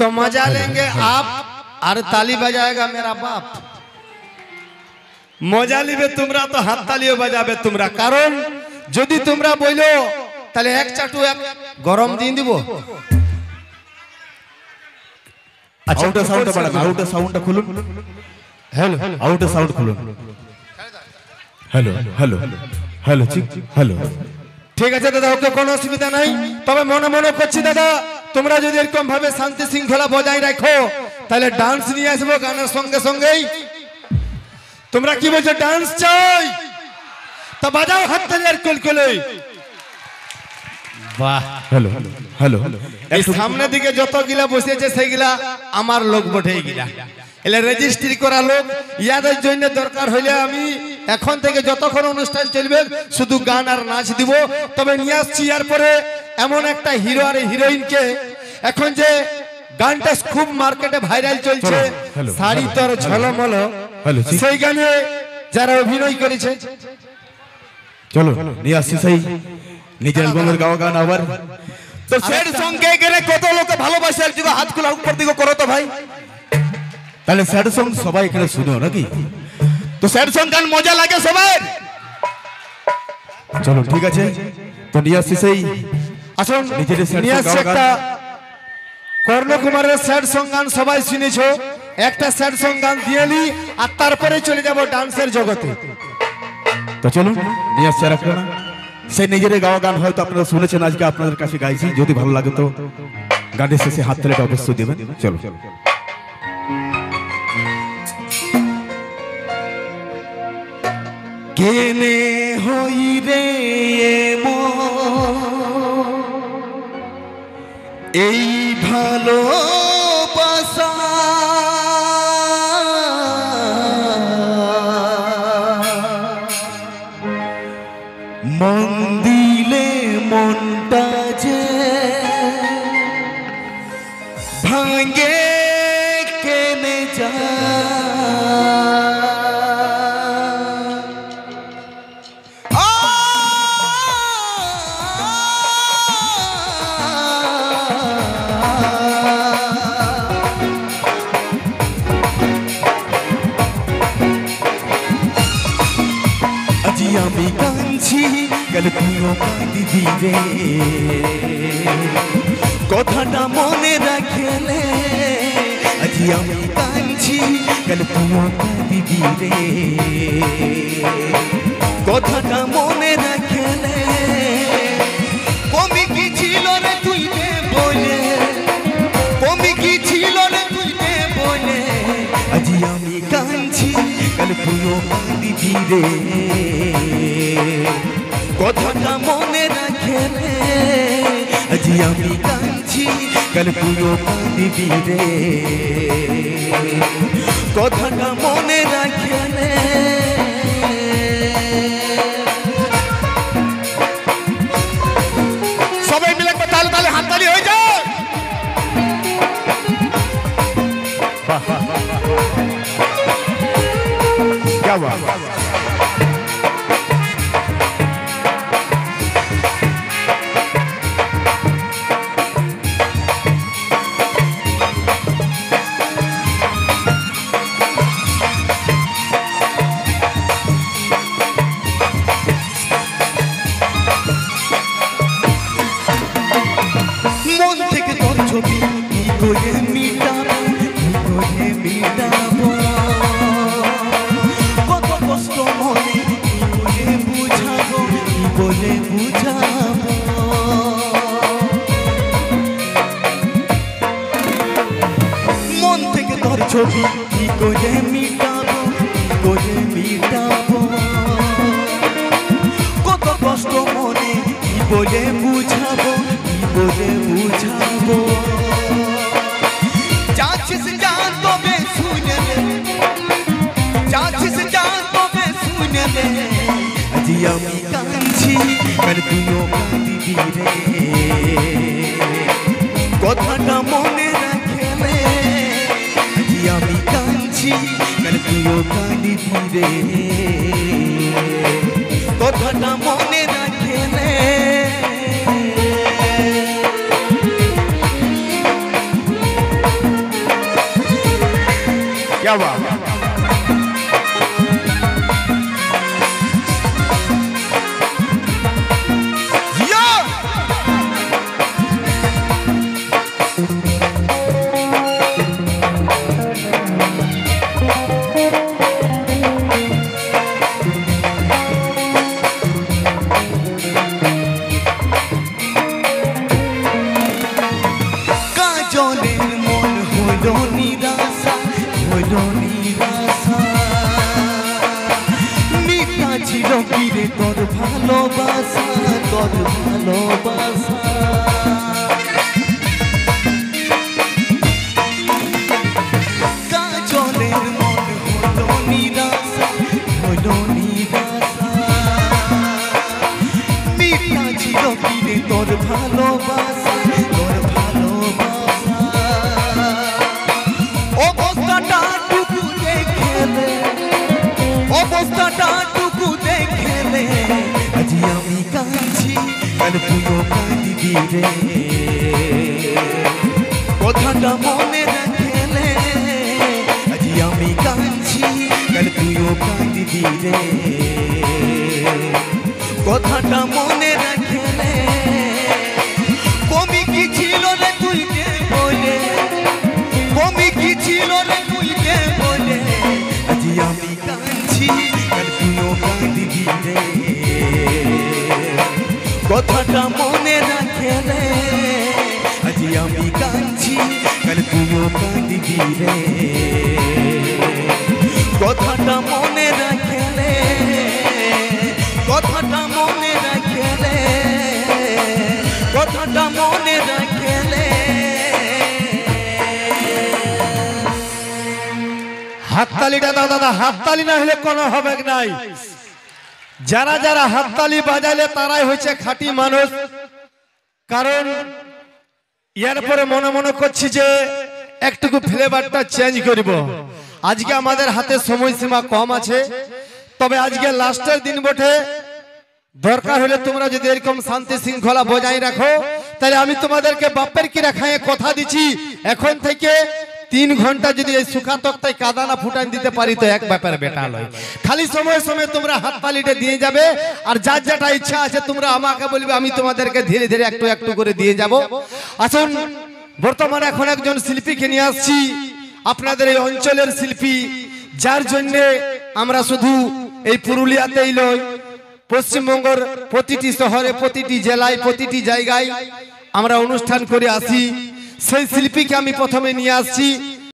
तो मजा लेंगे आप और ताली बजाएगा मेरा बाप। मजा लिबे तुमरा तो हाथ तालियो बजाबे तुमरा, कारण যদি তোমরা বইলো তাহলে এক চাটু এক গরম দিন দিব। আচ্ছা আউটার সাউন্ডটা বাড়ান, আউটার সাউন্ডটা খুলুন। হ্যালো আউটার সাউন্ড খুলুন। হ্যালো হ্যালো হ্যালো ঠিক হ্যালো। ঠিক আছে দাদা, ওকে কোনো অসুবিধা নাই। তবে মনে মনে করছি দাদা, তোমরা যদি এরকম ভাবে শান্তি শৃঙ্খলা বজায় রাখো তাহলে ডান্স নিয়ে আসবো গানের সঙ্গে সঙ্গেই। তোমরা কি বলছো, ডান্স চাই? তো বাজাও হাত তালি আর কলকলে। বাহ, হ্যালো হ্যালো। এই সামনে দিকে যতগুলা বসেছে সেইগুলা আমার লোক বটে, এইগুলা এলে রেজিস্ট্রি করা লোক। ইয়াদের জন্য দরকার হইলে আমি এখন থেকে যতক্ষণ অনুষ্ঠান চলবে শুধু গান আর নাচ দিব। তবে নিয়ে আসছি এরপরে এমন একটা হিরো আর হিরোইনকে, এখন যে গানটা খুব মার্কেটে ভাইরাল চলছে, শাড়ি তোর ঝলমল, সেই গানে যারা অভিনয় করেছে, চলো নিয়ে আসছি সেই নিজের অ্যালবামের গাওয়া গান আবার। তো স্যাড সং কে গেলে কত লোকে ভালোবাসে, এক হাত খোলা উপর দিকে করো তো ভাই। তাহলে স্যাড সং সবাই এখানে শুনো নাকি? তো স্যাড সং গান মজা লাগে সবাই। চলো ঠিক আছে, তো নিয়ে আসছি সেই আসুন নিজের নিয়ে আসছি একটা কর্ণ কুমারের স্যাড সং গান, সবাই শুনেছো। একটা স্যাড সং গান দিয়ে নি আর তারপরে চলে যাব ডান্সের জগতে। তো চলুন নিয়ে আসছি আর একটা, সেই নিজের গাওয়া গান হয়তো আপনারা শুনেছেন, আজকে আপনাদের কাছে গাইছি। যদি ভালো লাগে তো গানের শেষে হাত তালিটা অবশ্যই দেবেন। চলো কেনে হই রে এই ভালোবাসা, মন দিলে মনটা যে ভাঙে কেনে যা। আজি আমি কাঁদছি গেল তুইও কাঁদিবি রে, কথাটা মনে রাখলে। আজি আমি কাঁদছি গেল তুইও কাঁদিবি রে, কথাটা মনে রাখলে। কমি কি ছিল রে তুই রে বলে, কমি কি ছিল রে তুই রে বলে। আজি আমি কাঁদছি গেল তুইও কাঁদিবি রে, কথাটা মনে রাখলে। আজি আমি কাঁদছি গেল তুইও কাঁদিবি রে, কথাটা মনে রাখলে। সবাই মিলে তালে তালে হাততালি হয়ে যায়। क्या बात। মন থেকে তোর ছবি কি করে মিটাবো, কি করে মিটাবো, কত কষ্ট মনে কি করে বুঝাবো, কি বলে বুঝাবো। মন থেকে তোর ছবি কি করে মিটাবো, কি করে মিটাবো, কত কষ্ট মনে কি বলে বুঝাবো, বলে বুঝাবো। যাচ্ছিস জান তবে শুনে নে, যাচ্ছিস জান তবে শুনে নে। আজি আমি কাঁদছি আর তুইও কাঁদিবি রে, কথাটা মনে রাখলে। আজি আমি কাঁদছি আর তুইও কাঁদিবি রে, কথাটা মনে রাখলে। क्या बात তোর ভালোবাসা তোর ভালোবাসা কাজলের মন হলো নিরাশা হলো নিরাশা মিঠা ছিল কিরে তোর ভালোবাসা তোর ভালোবাসা অবস্থাটা টুকু দেখেলে অবস্থাটা টুকু দেখেলে আজি আমি কাঁদছি কাল তুইও কাঁদিবি রে কথাটা মনে রাখেলে আজি আমি কাঁদছি কাল তুইও কাঁদিবি রে কথাটা মনে রাখেলে কমি কি ছিল রে তুইকে বলে কমি কি ছিল রে তুইকে বলে আজি আমি কাঁদছি কাল তুইও কাঁদিবি রে কথাটা মনে রাখেলে আজি আমি কাঁদছি কাল তুইও কাঁদিবি রে কথাটা মনে রাখেলে কথাটা মনে রাখেলে কথাটা মনে রাখেলে হাততালিটা দাও দাদা, হাততালি না হলে কোনো হবে নাই। যারা যারা হাততালি বাজালে তারাই হচ্ছে খাঁটি মানুষ। কারণ এরপরে মনে মনে করছি যে একটুকু ফ্লেভারটা চেঞ্জ করব। আজকে আমাদের হাতে সময়সীমা কম আছে, তবে আজকে লাস্টের দিন বটে। দরকার হলে তোমরা যদি এরকম শান্তি শৃঙ্খলা বজায় রাখো, তাহলে আমি তোমাদেরকে বাপের কি রাখায় কথা দিচ্ছি, এখন থেকে 3 ঘন্টা যদি এই সুখা তক্তায় কাদানা ফুটান দিতে পারি তো এক ব্যাপার বেটা লয়। খালি সময় সময় তোমরা হাততালিটা দিয়ে যাবে, আর যার যেটা ইচ্ছা আছে তোমরা আমাকে বলবে, আমি তোমাদেরকে ধীরে ধীরে একটু একটু করে দিয়ে যাব। আসুন, বর্তমানে এখন একজন শিল্পীকে নিয়ে আসছি, আপনাদের এই অঞ্চলের শিল্পী, যার জন্য আমরা শুধু এই পুরুলিয়াতেই নয়, পশ্চিমবঙ্গের প্রতিটি শহরে, প্রতিটি জেলায়, প্রতিটি জায়গায় আমরা অনুষ্ঠান করে আসি। সেই শিল্পীকে আমি প্রথমে নিয়ে আসছি।